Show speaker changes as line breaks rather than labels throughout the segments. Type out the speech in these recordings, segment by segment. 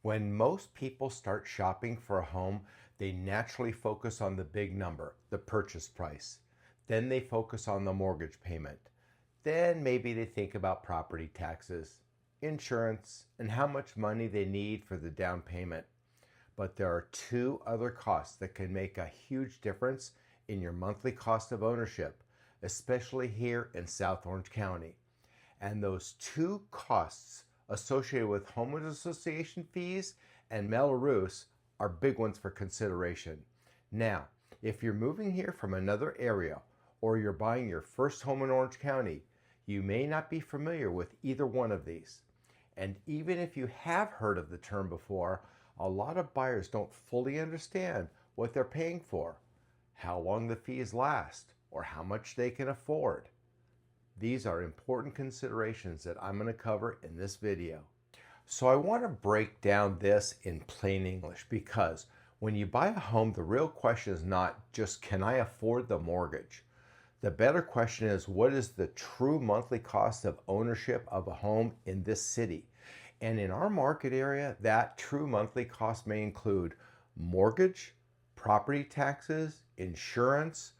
When most people start shopping for a home, they naturally focus on the big number, the purchase price. Then they focus on the mortgage payment. Then maybe they think about property taxes, insurance, and how much money they need for the down payment. But there are two other costs that can make a huge difference in your monthly cost of ownership, especially here in South Orange County. And those two costs associated with homeowners association fees and Mello-Roos are big ones for consideration. Now, if you're moving here from another area or you're buying your first home in Orange County, you may not be familiar with either one of these. And even if you have heard of the term before, a lot of buyers don't fully understand what they're paying for, how long the fees last, or how much they can afford. These are important considerations that I'm going to cover in this video. So I want to break down this in plain English because when you buy a home, the real question is not just, can I afford the mortgage? The better question is, what is the true monthly cost of ownership of a home in this city? And in our market area, that true monthly cost may include mortgage, property taxes, insurance,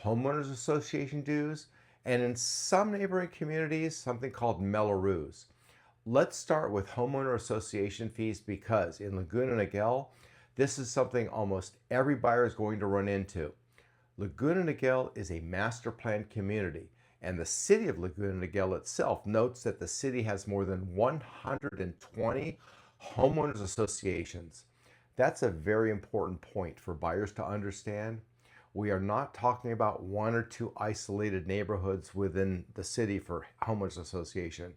homeowners association dues, and in some neighboring communities, something called Mello-Roos. Let's start with homeowner association fees because in Laguna Niguel, this is something almost every buyer is going to run into. Laguna Niguel is a master planned community, and the city of Laguna Niguel itself notes that the city has more than 120 homeowners associations. That's a very important point for buyers to understand. We are not talking about one or two isolated neighborhoods within the city for homeowners association.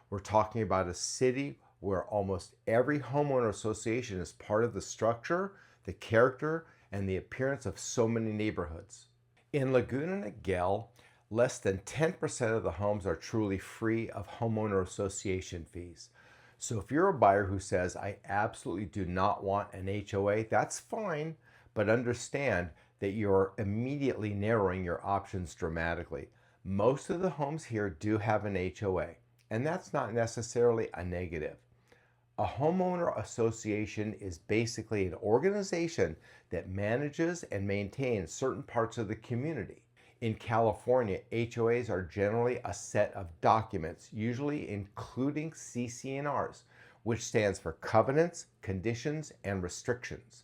We're talking about a city where almost every homeowner association is part of the structure, the character, and the appearance of so many neighborhoods. In Laguna Niguel, less than 10% of the homes are truly free of homeowner association fees. So if you're a buyer who says, I absolutely do not want an HOA, that's fine, but understand that you're immediately narrowing your options dramatically. Most of the homes here do have an HOA, and that's not necessarily a negative. A homeowner association is basically an organization that manages and maintains certain parts of the community. In California, HOAs are generally a set of documents, usually including CC&Rs, which stands for covenants, conditions, and restrictions.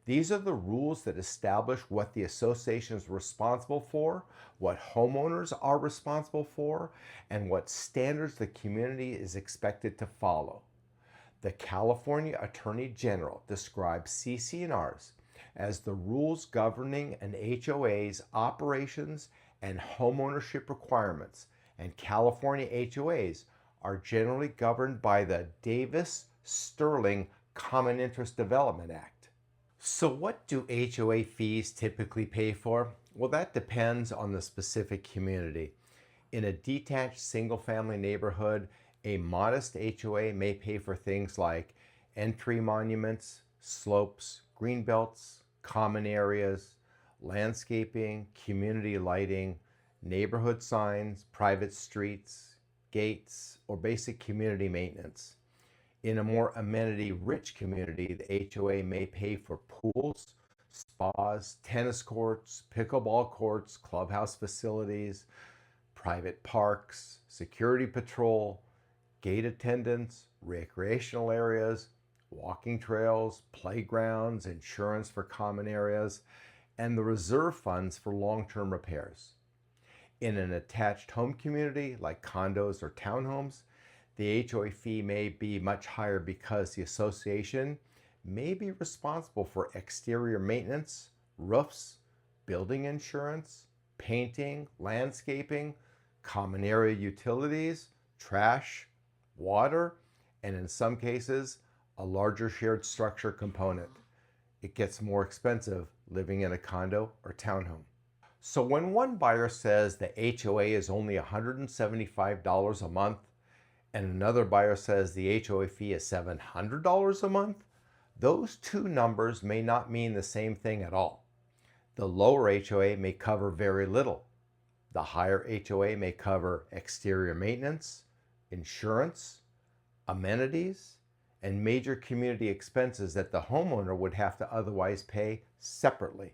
These are the rules that establish what the association is responsible for, what homeowners are responsible for, and what standards the community is expected to follow. The California Attorney General describes CC&Rs as the rules governing an HOA's operations and homeownership requirements, and California HOAs are generally governed by the Davis-Sterling Common Interest Development Act. So what do HOA fees typically pay for? Well, that depends on the specific community. In a detached single-family neighborhood, a modest HOA may pay for things like entry monuments, slopes, greenbelts, common areas, landscaping, community lighting, neighborhood signs, private streets, gates, or basic community maintenance. In a more amenity-rich community, the HOA may pay for pools, spas, tennis courts, pickleball courts, clubhouse facilities, private parks, security patrol, gate attendants, recreational areas, walking trails, playgrounds, insurance for common areas, and the reserve funds for long-term repairs. In an attached home community like condos or townhomes, the HOA fee may be much higher because the association may be responsible for exterior maintenance, roofs, building insurance, painting, landscaping, common area utilities, trash, water, and in some cases, a larger shared structure component. It gets more expensive living in a condo or townhome. So when one buyer says the HOA is only $175 a month, and another buyer says the HOA fee is $700 a month, those two numbers may not mean the same thing at all. The lower HOA may cover very little. The higher HOA may cover exterior maintenance, insurance, amenities, and major community expenses that the homeowner would have to otherwise pay separately.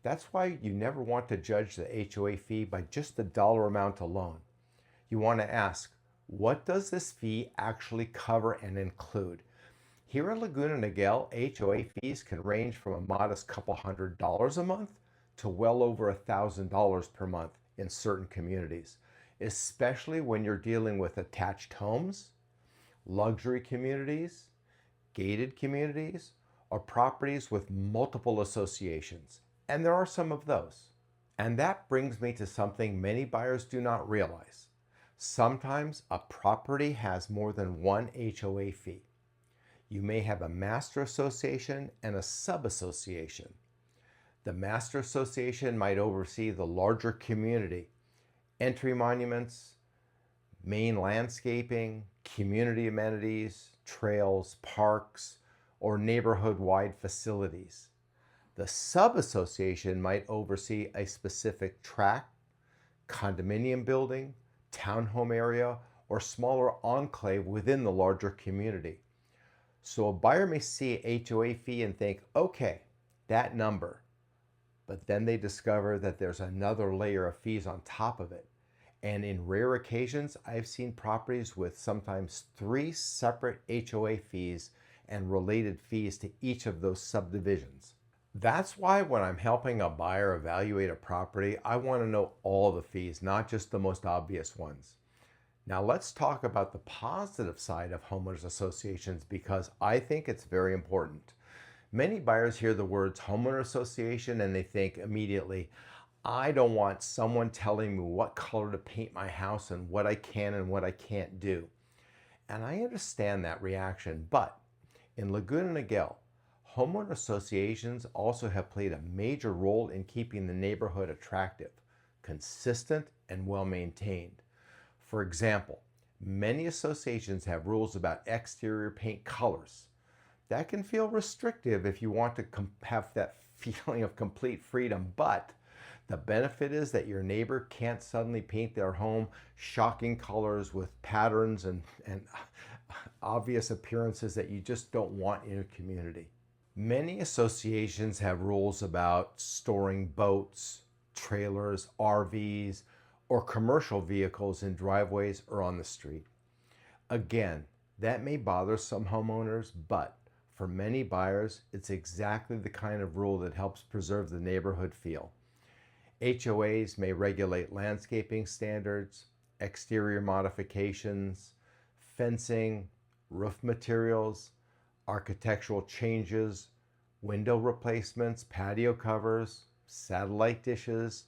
That's why you never want to judge the HOA fee by just the dollar amount alone. You want to ask, what does this fee actually cover and include? Here in Laguna Niguel, HOA fees can range from a modest couple $100 a month to well over $1,000 per month in certain communities, especially when you're dealing with attached homes, luxury communities, gated communities, or properties with multiple associations. And there are some of those. And that brings me to something many buyers do not realize. Sometimes a property has more than one HOA fee. You may have a master association and a sub-association. The master association might oversee the larger community, entry monuments, main landscaping, community amenities, trails, parks, or neighborhood-wide facilities. The sub-association might oversee a specific tract, condominium building, townhome area, or smaller enclave within the larger community. So a buyer may see a HOA fee and think, okay, that number, but then they discover that there's another layer of fees on top of it. And in rare occasions, I've seen properties with sometimes 3 separate HOA fees and related fees to each of those subdivisions. That's why when I'm helping a buyer evaluate a property, I want to know all the fees, not just the most obvious ones. Now let's talk about the positive side of homeowners associations because I think it's very important. Many buyers hear the words homeowner association and they think immediately, I don't want someone telling me what color to paint my house and what I can and what I can't do. And I understand that reaction, but in Laguna Niguel, homeowner associations also have played a major role in keeping the neighborhood attractive, consistent, and well-maintained. For example, many associations have rules about exterior paint colors. That can feel restrictive if you want to have that feeling of complete freedom, but the benefit is that your neighbor can't suddenly paint their home shocking colors with patterns and obvious appearances that you just don't want in your community. Many associations have rules about storing boats, trailers, RVs, or commercial vehicles in driveways or on the street. Again, that may bother some homeowners, but for many buyers, it's exactly the kind of rule that helps preserve the neighborhood feel. HOAs may regulate landscaping standards, exterior modifications, fencing, roof materials, architectural changes, window replacements, patio covers, satellite dishes,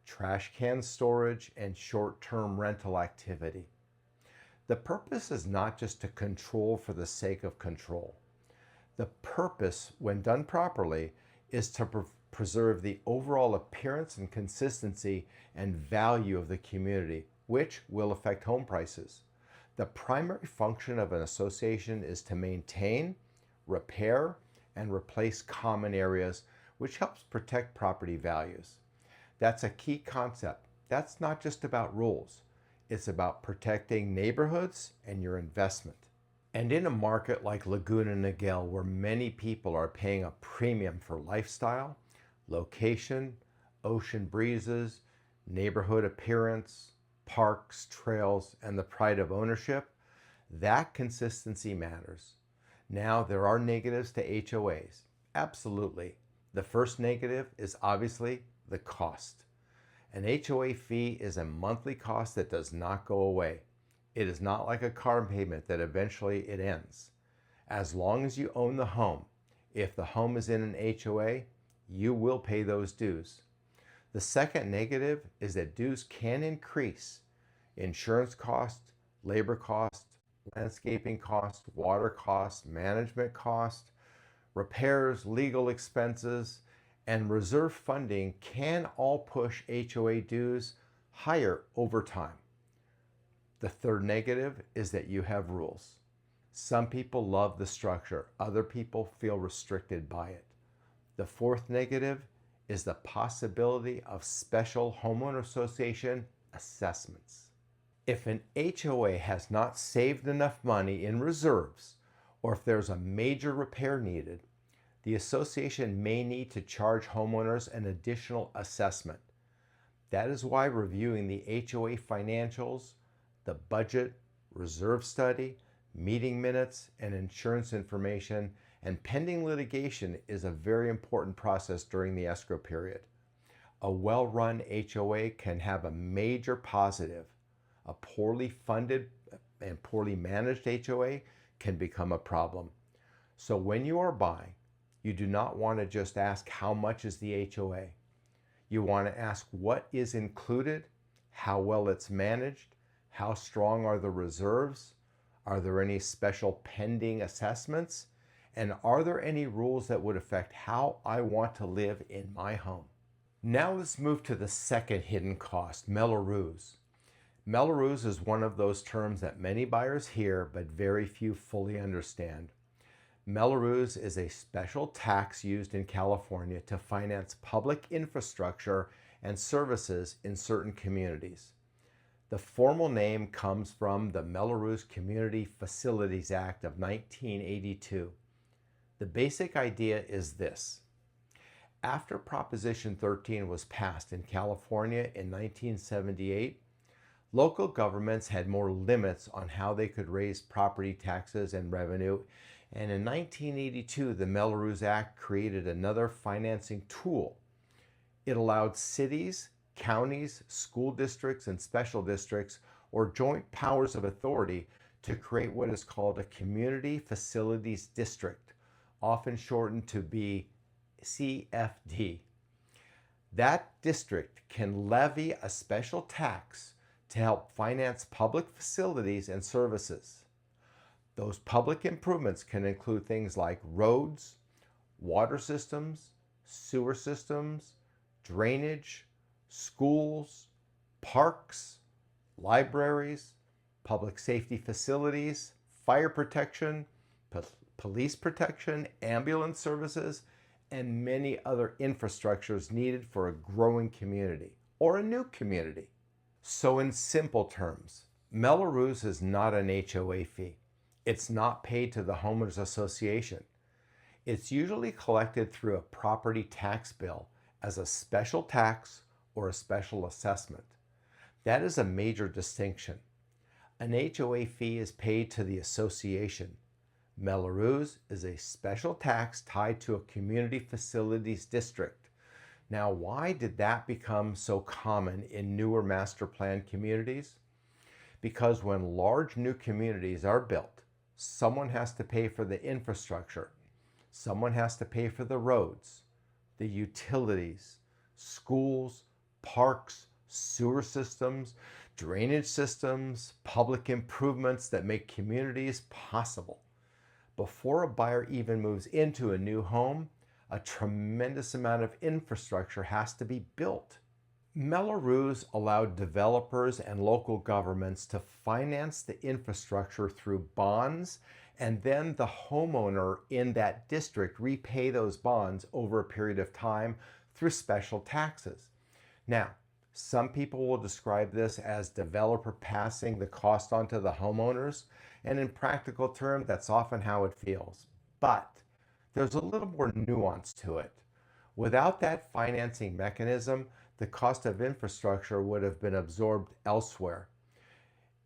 trash can storage, and short-term rental activity. The purpose is not just to control for the sake of control. The purpose, when done properly, is to preserve the overall appearance and consistency and value of the community, which will affect home prices. The primary function of an association is to maintain, repair, and replace common areas, which helps protect property values. That's a key concept. That's not just about rules. It's about protecting neighborhoods and your investment. And in a market like Laguna Niguel, where many people are paying a premium for lifestyle, location, ocean breezes, neighborhood appearance, parks, trails, and the pride of ownership, that consistency matters. Now, there are negatives to HOAs. Absolutely. The first negative is obviously the cost. An HOA fee is a monthly cost that does not go away. It is not like a car payment that eventually it ends. As long as you own the home, if the home is in an HOA, you will pay those dues. The second negative is that dues can increase. Insurance cost, labor cost, landscaping cost, water cost, management cost, repairs, legal expenses, and reserve funding can all push HOA dues higher over time. The third negative is that you have rules. Some people love the structure, other people feel restricted by it. The fourth negative is the possibility of special homeowner association assessments. If an HOA has not saved enough money in reserves or if there's a major repair needed, the association may need to charge homeowners an additional assessment. That is why reviewing the HOA financials, the budget, reserve study, meeting minutes, and insurance information, and pending litigation is a very important process during the escrow period. A well-run HOA can have a major positive. A poorly funded and poorly managed HOA can become a problem. So when you are buying, you do not want to just ask how much is the HOA. You want to ask what is included, how well it's managed, how strong are the reserves, are there any special pending assessments, and are there any rules that would affect how I want to live in my home. Now let's move to the second hidden cost, Mello-Roos. Mello-Roos is one of those terms that many buyers hear but very few fully understand. Mello-Roos is a special tax used in California to finance public infrastructure and services in certain communities. The formal name comes from the Mello-Roos Community Facilities Act of 1982. The basic idea is this. After Proposition 13 was passed in California in 1978, local governments had more limits on how they could raise property taxes and revenue, and in 1982, the Mello-Roos Act created another financing tool. It allowed cities, counties, school districts, and special districts, or joint powers of authority, to create what is called a Community Facilities District, often shortened to be CFD. That district can levy a special tax to help finance public facilities and services. Those public improvements can include things like roads, water systems, sewer systems, drainage, schools, parks, libraries, public safety facilities, fire protection, police protection, ambulance services, and many other infrastructures needed for a growing community or a new community. So in simple terms, Mello-Roos is not an HOA fee. It's not paid to the homeowners association. It's usually collected through a property tax bill as a special tax or a special assessment. That is a major distinction. An HOA fee is paid to the association. Mello-Roos is a special tax tied to a community facilities district. Now, why did that become so common in newer master plan communities? Because when large new communities are built, someone has to pay for the infrastructure. Someone has to pay for the roads, the utilities, schools, parks, sewer systems, drainage systems, public improvements that make communities possible. Before a buyer even moves into a new home, a tremendous amount of infrastructure has to be built. Mello-Roos allowed developers and local governments to finance the infrastructure through bonds, and then the homeowner in that district repay those bonds over a period of time through special taxes. Now, some people will describe this as developer passing the cost on to the homeowners, and in practical terms, that's often how it feels. But there's a little more nuance to it. Without that financing mechanism, the cost of infrastructure would have been absorbed elsewhere.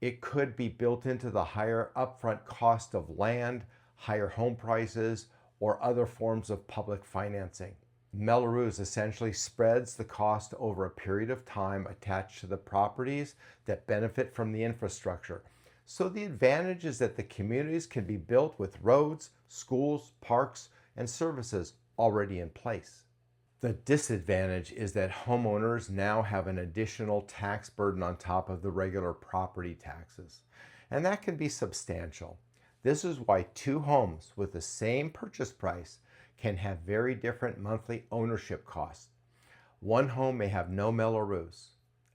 It could be built into the higher upfront cost of land, higher home prices, or other forms of public financing. Mello-Roos essentially spreads the cost over a period of time attached to the properties that benefit from the infrastructure. So the advantage is that the communities can be built with roads, schools, parks, and services already in place. The disadvantage is that homeowners now have an additional tax burden on top of the regular property taxes, and that can be substantial. This is why two homes with the same purchase price can have very different monthly ownership costs. One home may have no Mello-Roos.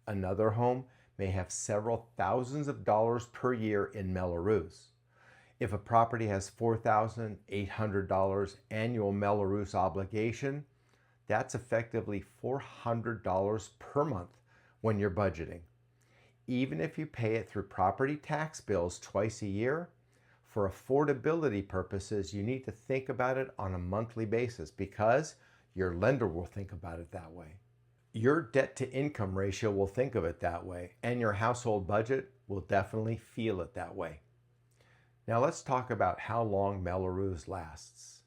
Another home may have several thousands of dollars per year in Mello-Roos. If a property has $4,800 annual Mello-Roos obligation, that's effectively $400 per month when you're budgeting. Even if you pay it through property tax bills twice a year, for affordability purposes, you need to think about it on a monthly basis because your lender will think about it that way. Your debt to income ratio will think of it that way, and your household budget will definitely feel it that way. Now let's talk about how long Mello-Roos lasts.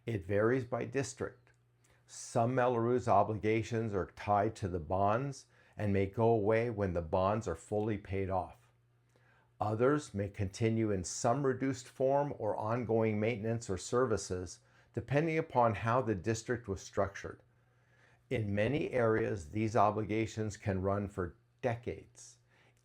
It varies by district. Some Mello-Roos obligations are tied to the bonds and may go away when the bonds are fully paid off. Others may continue in some reduced form or ongoing maintenance or services, depending upon how the district was structured. In many areas, these obligations can run for decades.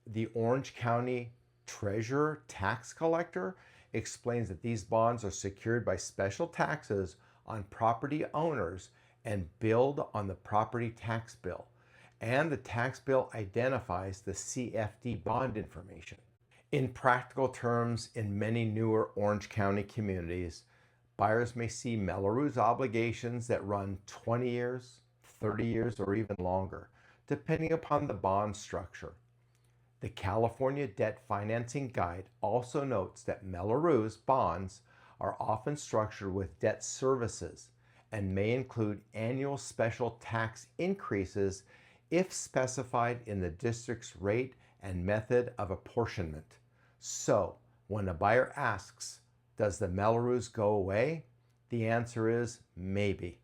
The Orange County Treasurer Tax Collector explains that these bonds are secured by special taxes on property owners and billed on the property tax bill. And the tax bill identifies the CFD bond information. In practical terms, in many newer Orange County communities, buyers may see Mello-Roos obligations that run 20 years, 30 years, or even longer, depending upon the bond structure. The California Debt Financing Guide also notes that Mello-Roos bonds are often structured with debt services and may include annual special tax increases if specified in the district's rate and method of apportionment. So, when a buyer asks, does the Mello-Roos go away? The answer is maybe.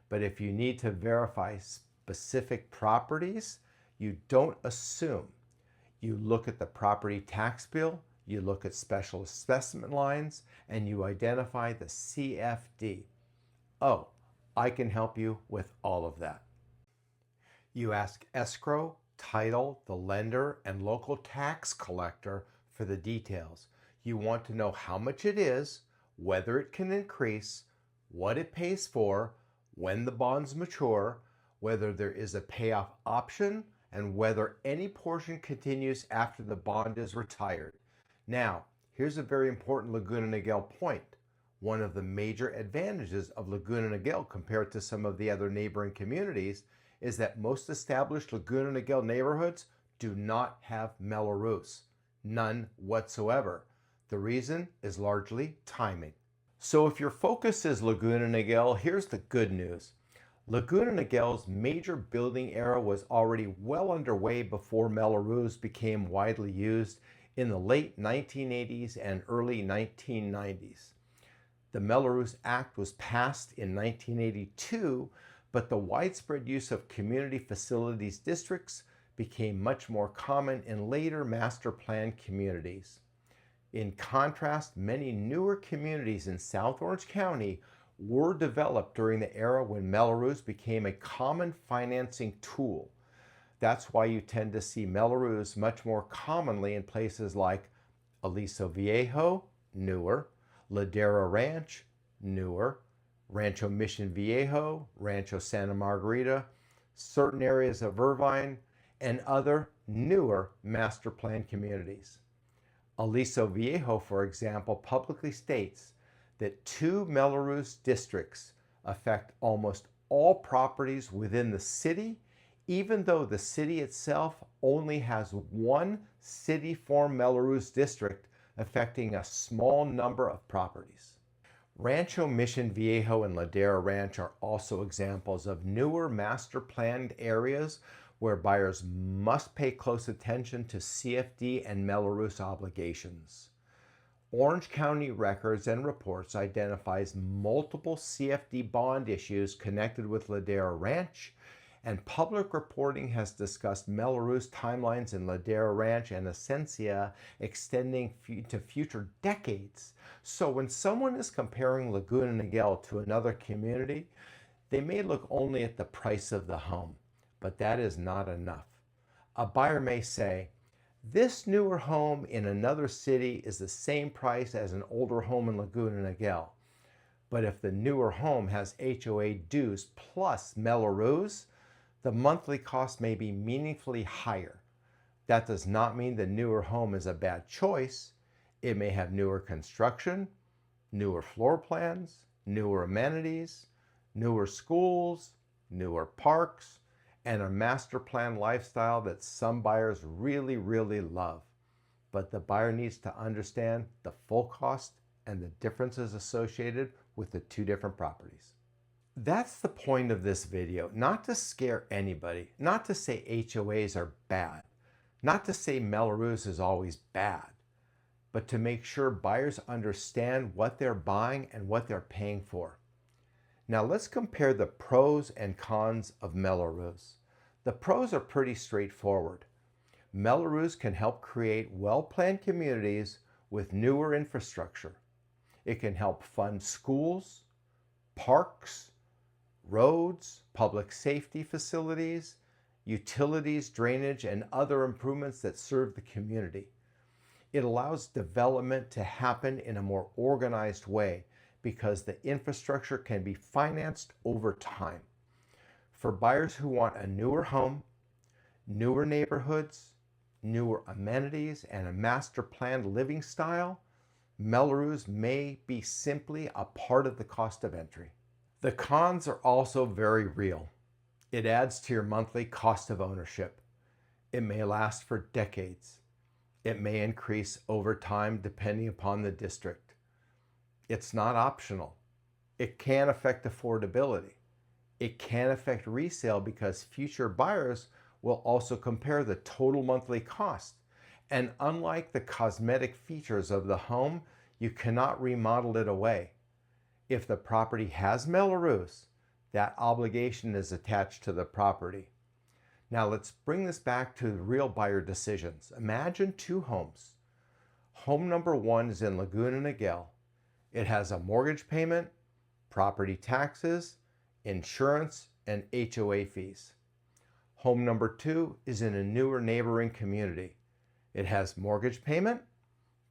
But if you need to verify specific properties, you don't assume. You look at the property tax bill, you look at special assessment lines, and you identify the CFD. Oh, I can help you with all of that. You ask escrow, title, the lender, and local tax collector for the details. You want to know how much it is, whether it can increase, what it pays for, when the bonds mature, whether there is a payoff option, and whether any portion continues after the bond is retired. Now, here's a very important Laguna Niguel point. One of the major advantages of Laguna Niguel compared to some of the other neighboring communities is that most established Laguna Niguel neighborhoods do not have Mello-Roos. None whatsoever. The reason is largely timing. So if your focus is Laguna Niguel, here's the good news. Laguna Niguel's major building era was already well underway before Mello-Roos became widely used in the late 1980s and early 1990s. The Mello-Roos Act was passed in 1982, but the widespread use of community facilities districts became much more common in later master plan communities. In contrast, many newer communities in South Orange County were developed during the era when Mello-Roos became a common financing tool. That's why you tend to see Mello-Roos much more commonly in places like Aliso Viejo, newer, Ladera Ranch, newer, Rancho Mission Viejo, Rancho Santa Margarita, certain areas of Irvine, and other newer master plan communities. Aliso Viejo, for example, publicly states that 2 Mello-Roos districts affect almost all properties within the city, even though the city itself only has one city form Mello-Roos district affecting a small number of properties. Rancho Mission Viejo and Ladera Ranch are also examples of newer master planned areas where buyers must pay close attention to CFD and Mello-Roos obligations. Orange County records and reports identifies multiple CFD bond issues connected with Ladera Ranch, and public reporting has discussed Mello-Roos timelines in Ladera Ranch and Ascensia extending to future decades. So when someone is comparing Laguna Niguel to another community, they may look only at the price of the home, but that is not enough. A buyer may say, this newer home in another city is the same price as an older home in Laguna Niguel. But if the newer home has HOA dues plus Mello-Roos, the monthly cost may be meaningfully higher. That does not mean the newer home is a bad choice. It may have newer construction, newer floor plans, newer amenities, newer schools, newer parks, and a master plan lifestyle that some buyers really, really love. but the buyer needs to understand the full cost and the differences associated with the two different properties. That's the point of this video, not to scare anybody, not to say HOAs are bad, not to say Mello-Roos is always bad, but to make sure buyers understand what they're buying and what they're paying for. Now let's compare the pros and cons of Mello-Roos. The pros are pretty straightforward. Mello-Roos can help create well-planned communities with newer infrastructure. It can help fund schools, parks, roads, public safety facilities, utilities, drainage, and other improvements that serve the community. It allows development to happen in a more organized way because the infrastructure can be financed over time. For buyers who want a newer home, newer neighborhoods, newer amenities, and a master planned living style, Mello-Roos may be simply a part of the cost of entry. The cons are also very real. It adds to your monthly cost of ownership. It may last for decades. It may increase over time depending upon the district. It's not optional. It can affect affordability. It can affect resale because future buyers will also compare the total monthly cost. And unlike the cosmetic features of the home, you cannot remodel it away. If the property has Mello-Roos, that obligation is attached to the property. Now let's bring this back to the real buyer decisions. Imagine two homes. Home number one is in Laguna Niguel. It has a mortgage payment, property taxes, insurance, and HOA fees. Home number two is in a newer neighboring community. It has mortgage payment,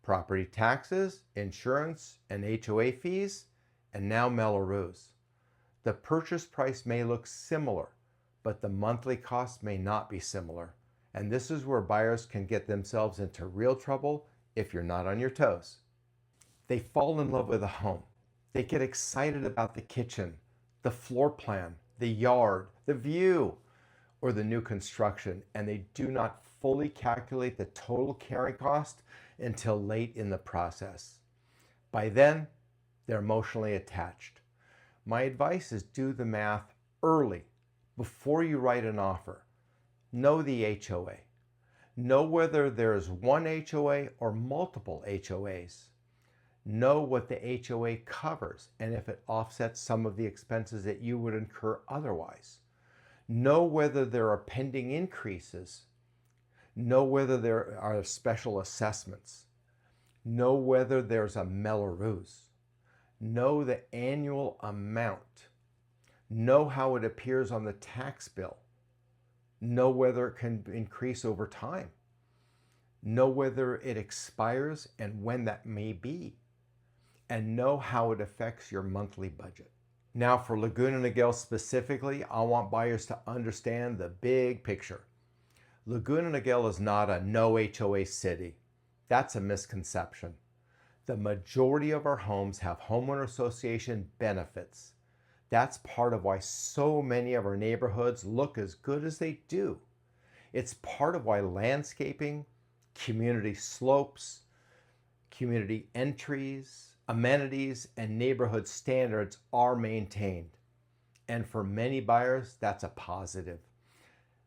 property taxes, insurance, and HOA fees, and now Mello-Roos. The purchase price may look similar, but the monthly cost may not be similar. And this is where buyers can get themselves into real trouble if you're not on your toes. They fall in love with a home. They get excited about the kitchen, the floor plan, the yard, the view, or the new construction, and they do not fully calculate the total carrying cost until late in the process. By then, they're emotionally attached. My advice is do the math early, before you write an offer. Know the HOA. Know whether there's one HOA or multiple HOAs. Know what the HOA covers and if it offsets some of the expenses that you would incur otherwise. Know whether there are pending increases. Know whether there are special assessments. Know whether there's a Mello-Roos. Know the annual amount. Know how it appears on the tax bill. Know whether it can increase over time. Know whether it expires and when that may be. And know how it affects your monthly budget. Now for Laguna Niguel specifically, I want buyers to understand the big picture. Laguna Niguel is not a no HOA city. That's a misconception. The majority of our homes have homeowner association benefits. That's part of why so many of our neighborhoods look as good as they do. It's part of why landscaping, community slopes, community entries, amenities, and neighborhood standards are maintained. And for many buyers, that's a positive.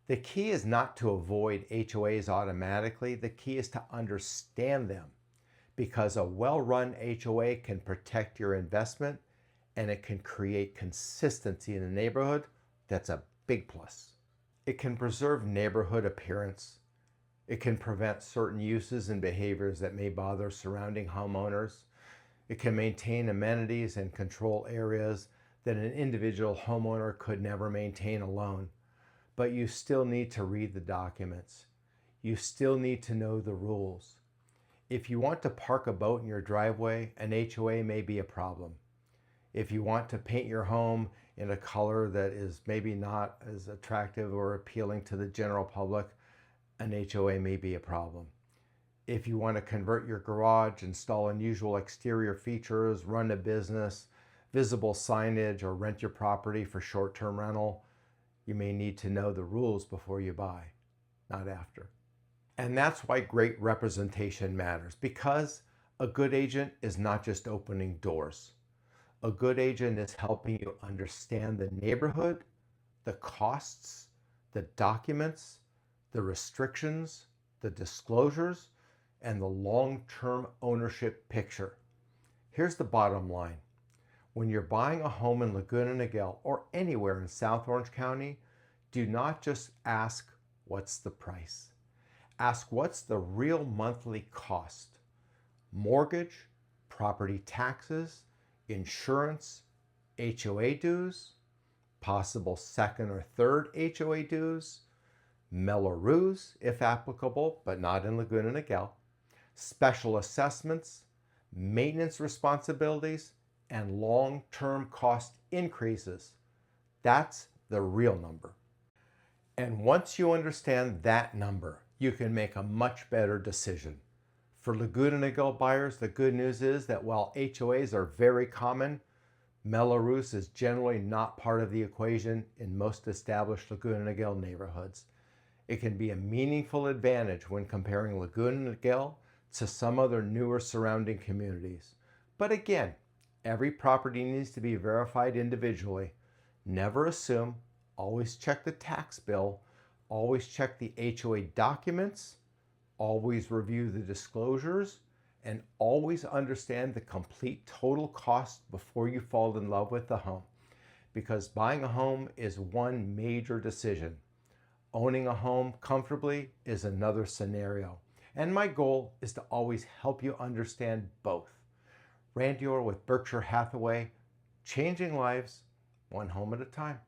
The key is not to avoid HOAs automatically. The key is to understand them, because a well-run HOA can protect your investment and it can create consistency in the neighborhood. That's a big plus. It can preserve neighborhood appearance. It can prevent certain uses and behaviors that may bother surrounding homeowners. It can maintain amenities and control areas that an individual homeowner could never maintain alone. But you still need to read the documents. You still need to know the rules. If you want to park a boat in your driveway, an HOA may be a problem. If you want to paint your home in a color that is maybe not as attractive or appealing to the general public, an HOA may be a problem. If you want to convert your garage, install unusual exterior features, run a business, visible signage, or rent your property for short-term rental, you may need to know the rules before you buy, not after. And that's why great representation matters, because a good agent is not just opening doors. A good agent is helping you understand the neighborhood, the costs, the documents, the restrictions, the disclosures, and the long-term ownership picture. Here's the bottom line. When you're buying a home in Laguna Niguel or anywhere in South Orange County, do not just ask, what's the price? Ask, what's the real monthly cost? Mortgage, property taxes, insurance, HOA dues, possible second or third HOA dues, Mello-Roos, if applicable, but not in Laguna Niguel, special assessments, maintenance responsibilities, and long-term cost increases. That's the real number. And once you understand that number, you can make a much better decision. For Laguna Niguel buyers, the good news is that while HOAs are very common, Mello-Roos is generally not part of the equation in most established Laguna Niguel neighborhoods. It can be a meaningful advantage when comparing Laguna Niguel to some other newer surrounding communities. But again, every property needs to be verified individually. Never assume, always check the tax bill, always check the HOA documents, always review the disclosures, and always understand the complete total cost before you fall in love with the home. Because buying a home is one major decision. Owning a home comfortably is another scenario. And my goal is to always help you understand both. Randy Orr with Berkshire Hathaway, changing lives one home at a time.